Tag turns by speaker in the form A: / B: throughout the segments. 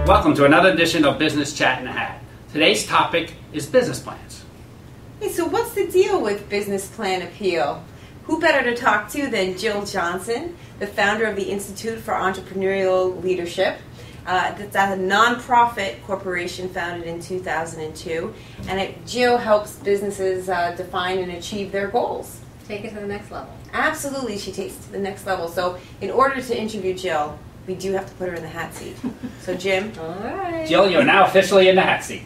A: Welcome to another edition of Business Chat in a Hat. Today's topic is business plans.
B: Hey, so what's the deal with business plan appeal? Who better to talk to than Jill Johnson, the founder of the Institute for Entrepreneurial Leadership. That's a nonprofit corporation founded in 2002, and Jill helps businesses define and achieve their goals.
C: Take it to the next level.
B: Absolutely, she takes it to the next level. So in order to interview Jill, we do have to put her in the hot seat. So Jim?
C: All right.
A: Jill, you're now officially in the hot seat.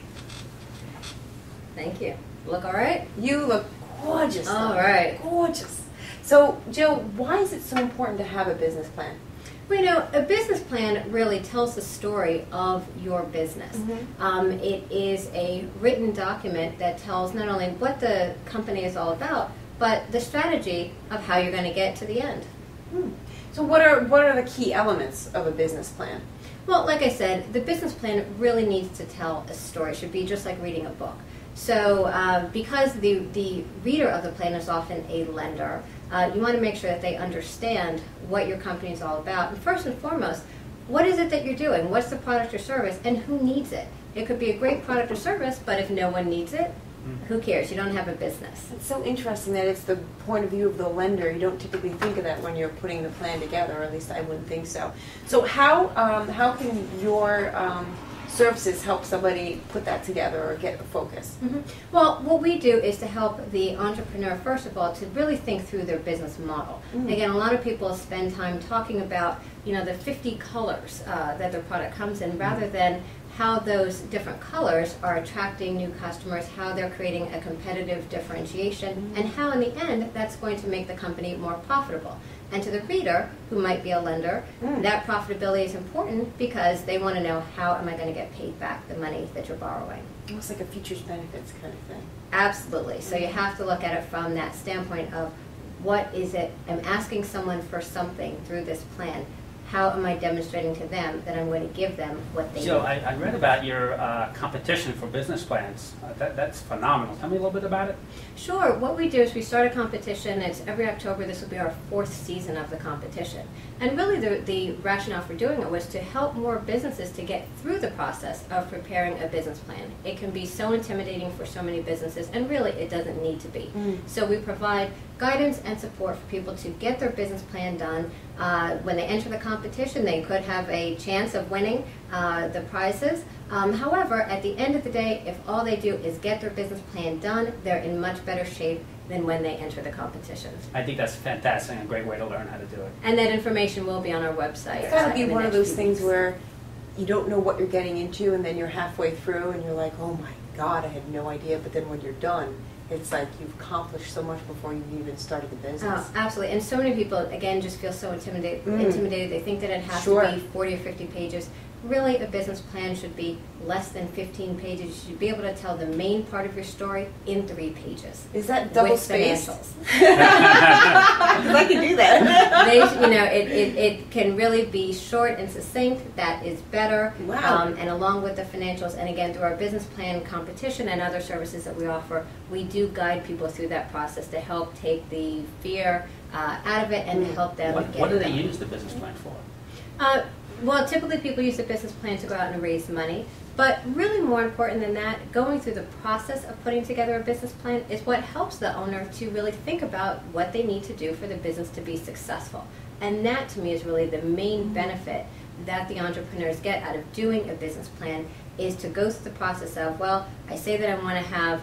C: Thank you. Look all right?
B: You look gorgeous.
C: All right.
B: Gorgeous. So Jill, why is it so important to have a business plan?
C: Well, you know, a business plan really tells the story of your business.
B: Mm-hmm.
C: It is a written document that tells not only what the company is all about, but the strategy of how you're going to get to the end.
B: So what are the key elements of a business plan?
C: Well, like I said, the business plan really needs to tell a story. It should be just like reading a book. So because the reader of the plan is often a lender, you want to make sure that they understand what your company is all about. And first and foremost, what is it that you're doing? What's the product or service, and who needs it? It could be a great product or service, but if no one needs it, who cares? You don't have a business.
B: It's so interesting that it's the point of view of the lender. You don't typically think of that when you're putting the plan together, or at least I wouldn't think so. So how can your services help somebody put that together or get a focus?
C: Well, what we do is to help the entrepreneur, first of all, to really think through their business model. Again, a lot of people spend time talking about, you know, the 50 colors that their product comes in, rather than how those different colors are attracting new customers, how they're creating a competitive differentiation, and how in the end that's going to make the company more profitable. And to the reader, who might be a lender, that profitability is important because they want to know, how am I going to get paid back the money that you're borrowing?
B: Almost like a features benefits kind of thing.
C: Absolutely. So you have to look at it from that standpoint of, what is it? I'm asking someone for something through this plan. How am I demonstrating to them that I'm going to give them what they
A: Jill,
C: need?
A: I read about your competition for business plans. That's phenomenal. Tell me a little bit about it.
C: Sure. What we do is we start a competition. It's every October. This will be our 4th season of the competition. And really the rationale for doing it was to help more businesses to get through the process of preparing a business plan. It can be so intimidating for so many businesses, and really it doesn't need to be. So we provide guidance and support for people to get their business plan done. When they enter the competition, they could have a chance of winning the prizes. However, at the end of the day, if all they do is get their business plan done, they're in much better shape than when they enter the competition.
A: I think that's fantastic and a great way to learn how to do it.
C: And that information will be on our website.
B: It's got to be
C: in the
B: one of
C: next
B: those
C: few
B: things
C: weeks.
B: where you don't know what you're getting into, and then you're halfway through and you're like, oh my God, I had no idea. But then when you're done, it's like you've accomplished so much before you've even started the business.
C: Oh, absolutely. And so many people, again, just feel so intimidated. They think that it has
B: Sure.
C: to be 40 or 50 pages. Really, a business plan should be less than 15 pages. You should be able to tell the main part of your story in 3 pages.
B: Is that double
C: with
B: spaced?
C: financials.
B: Because I can do that.
C: It can really be short and succinct. That is better.
B: Wow.
C: And along with the financials, and again, through our business plan competition and other services that we offer, we do guide people through that process to help take the fear out of it and to help them get
A: What do
C: it
A: they
C: done.
A: use the business plan for?
C: Well, typically people use a business plan to go out and raise money, but really more important than that, going through the process of putting together a business plan is what helps the owner to really think about what they need to do for the business to be successful. And that, to me, is really the main benefit that the entrepreneurs get out of doing a business plan, is to go through the process of, well, I say that I want to have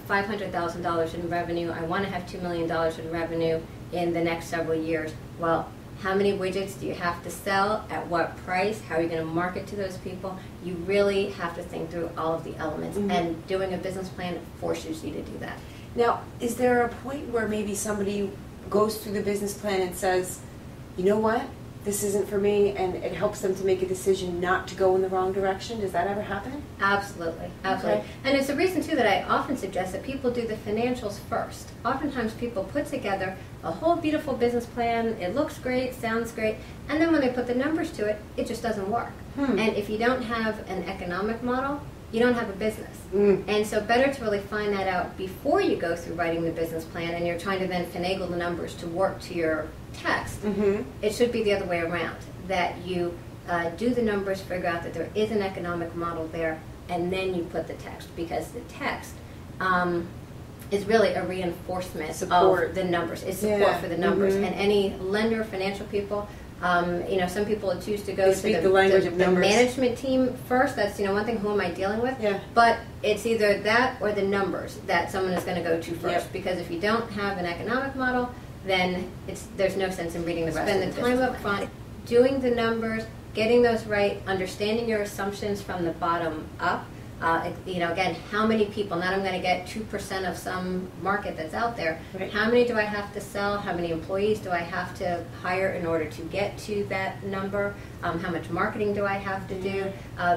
C: $500,000 in revenue, I want to have $2 million in revenue in the next several years. Well, how many widgets do you have to sell? At what price? How are you going to market to those people? You really have to think through all of the elements, and doing a business plan forces you to do that.
B: Now, is there a point where maybe somebody goes through the business plan and says, you know what, this isn't for me, and it helps them to make a decision not to go in the wrong direction? Does that ever happen?
C: Absolutely, absolutely.
B: Okay.
C: And it's a reason, too, that I often suggest that people do the financials first. Oftentimes people put together a whole beautiful business plan, it looks great, sounds great, and then when they put the numbers to it, it just doesn't work. And if you don't have an economic model, you don't have a business. And so better to really find that out before you go through writing the business plan and you're trying to then finagle the numbers to work to your text. It should be the other way around, that you do the numbers, figure out that there is an economic model there, and then you put the text, because the text is really a reinforcement
B: Support.
C: of the numbers. It's support for the numbers. And any lender, financial people, some people choose to go to the management team first. That's, one thing, who am I dealing with?
B: Yeah.
C: But it's either that or the numbers that someone is going to go to first. Because if you don't have an economic model, then there's no sense in reading the rest. Spend the time up front doing the numbers, getting those right, understanding your assumptions from the bottom up. Again, how many people, not I'm going to get 2% of some market that's out there, how many do I have to sell, how many employees do I have to hire in order to get to that number, how much marketing do I have to do,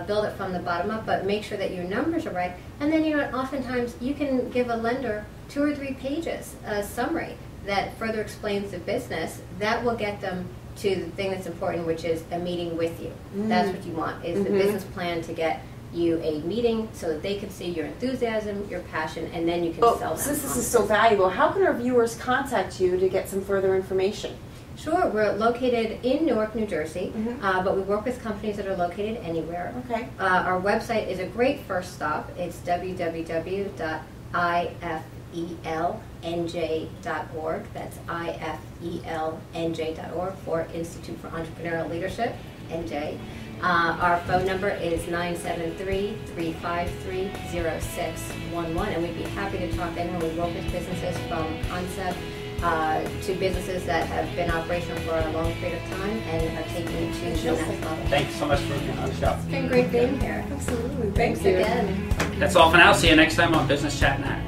C: build it from the bottom up, but make sure that your numbers are right. And then, oftentimes you can give a lender 2 or 3 pages, a summary that further explains the business. That will get them to the thing that's important, which is a meeting with you. That's what you want, is the business plan to get you a meeting so that they can see your enthusiasm, your passion, and then you can sell them.
B: Since this is so valuable, how can our viewers contact you to get some further information?
C: Sure. We're located in Newark, New Jersey, but we work with companies that are located anywhere.
B: Okay.
C: Our website is a great first stop. It's www.IFELNJ.org. That's IFELNJ.org for Institute for Entrepreneurial Leadership, NJ. Our phone number is 973-353-0611, and we'd be happy to talk to anyone. We work with businesses from concept to businesses that have been operational for a long period of time and are taking it to the next level.
A: Thanks so much for being on the show.
C: It's been great being here.
B: Absolutely.
C: Thanks again.
A: That's all for now. See you next time on Business Chat Now.